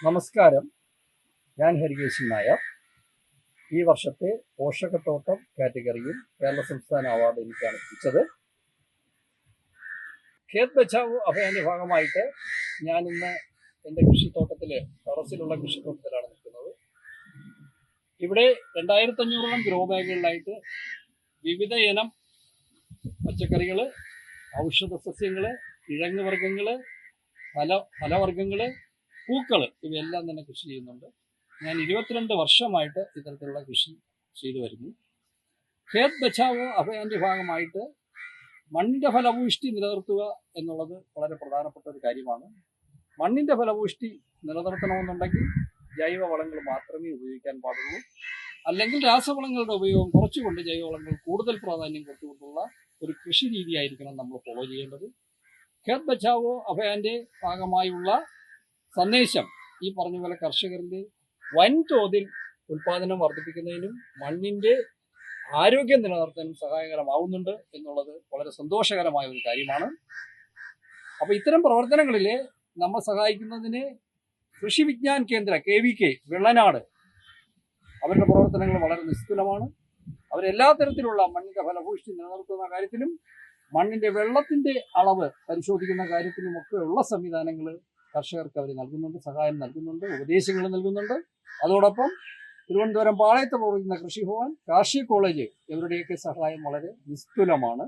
നമസ്കാരം. ഞാൻ ഹരികേശൻ നായർ. ഈ വർഷത്തെ പോഷകത്തോട്ടം കാറ്റഗറിയിൽ കേരള സംസ്ഥാന അവാർഡ് എനിക്കാണ് ലഭിച്ചത്. ഖേത് ബച്ചാവോ അഭിയാന്റെ ഭാഗമായിട്ട് ഞാൻ ഇന്ന് എൻ്റെ കൃഷിത്തോട്ടത്തില്, ടെറസിലുള്ള കൃഷിത്തോട്ടത്തിലാണ് നിൽക്കുന്നത്. ഇവിടെ 2500ഓളം ഗ്രോ ബാഗുകളിലായിട്ട് വിവിധ ഇനം പച്ചക്കറികൾ, ഔഷധ സസ്യങ്ങൾ, കിഴങ്ങ് വർഗ്ഗങ്ങൾ, ഫലവർഗ്ഗങ്ങൾ, പൂക്കൾ ഇവയെല്ലാം തന്നെ കൃഷി ചെയ്യുന്നുണ്ട്. ഞാൻ 22 വർഷമായിട്ട് ഇത്തരത്തിലുള്ള കൃഷി ചെയ്തു വരുന്നു. ഖേത് ബച്ചാവോ അഭിയാന്റെ ഭാഗമായിട്ട് മണ്ണിന്റെ ഫലഭൂയിഷ്ടി നിലനിർത്തുക എന്നുള്ളത് വളരെ പ്രധാനപ്പെട്ട ഒരു കാര്യമാണ്. മണ്ണിന്റെ ഫലഭൂയിഷ്ടി നിലനിർത്തണമെന്നുണ്ടെങ്കിൽ ജൈവവളങ്ങൾ മാത്രമേ ഉപയോഗിക്കാൻ പാടുള്ളൂ. അല്ലെങ്കിൽ രാസവളങ്ങളുടെ ഉപയോഗം കുറച്ചുകൊണ്ട് ജൈവവളങ്ങൾ കൂടുതൽ പ്രാധാന്യം കൊടുത്തുകൊണ്ടുള്ള ഒരു കൃഷി രീതിയായിരിക്കണം നമ്മൾ ഫോളോ ചെയ്യേണ്ടത്. ഖേത് ബച്ചാവോ അഭിയാന്റെ ഭാഗമായുള്ള സന്ദേശം ഈ പറഞ്ഞ പോലെ കർഷകരിൽ വൻതോതിൽ ഉൽപാദനം വർദ്ധിപ്പിക്കുന്നതിനും മണ്ണിന്റെ ആരോഗ്യം നിലനിർത്താനും സഹായകരമാവുന്നുണ്ട് എന്നുള്ളത് വളരെ സന്തോഷകരമായ ഒരു കാര്യമാണ്. അപ്പോൾ ഇത്തരം പ്രവർത്തനങ്ങളിൽ നമ്മൾ സഹായിക്കുന്നതിന് കൃഷി വിജ്ഞാൻ കേന്ദ്ര KVK വെള്ളനാട് അവരുടെ പ്രവർത്തനങ്ങൾ വളരെ നിസ്തുലമാണ്. അവരെല്ലാ തരത്തിലുള്ള മണ്ണിന്റെ ഫലഭൂഷ്ടി നിലനിർത്തുന്ന കാര്യത്തിലും മണ്ണിന്റെ വെള്ളത്തിന്റെ അളവ് പരിശോധിക്കുന്ന കാര്യത്തിലുമൊക്കെ ഉള്ള സംവിധാനങ്ങൾ കർഷകർക്ക് അവർ നൽകുന്നുണ്ട്, സഹായം നൽകുന്നുണ്ട്, ഉപദേശങ്ങൾ നൽകുന്നുണ്ട്. അതോടൊപ്പം തിരുവനന്തപുരം പാളയത്ത് പ്രവർത്തിക്കുന്ന കൃഷിഭവൻ, കാർഷിക കോളേജ് ഇവരുടെയൊക്കെ സഹായം വളരെ നിസ്തുലമാണ്.